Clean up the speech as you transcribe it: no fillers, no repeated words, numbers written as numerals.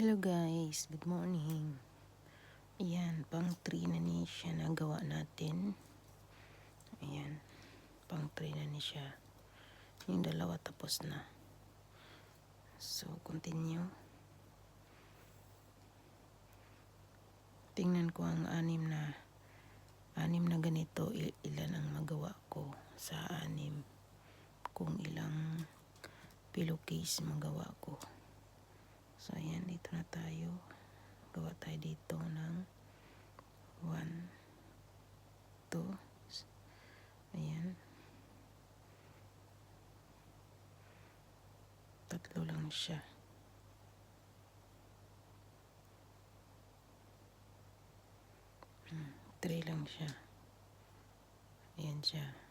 Hello guys, good morning. Ayan, pang 3 na ni siya nagawa natin. Ayan, pang 3 na ni siya. Yung dalawa tapos na. So, continue. Tingnan ko ang anim na ganito, ilan ang magawa ko sa 6. Kung ilang pillowcase magawa ko. So, ayan, dito na tayo. Gawa tayo dito ng 1, 2, ayan. 3 lang siya. Three lang siya. Ayan siya.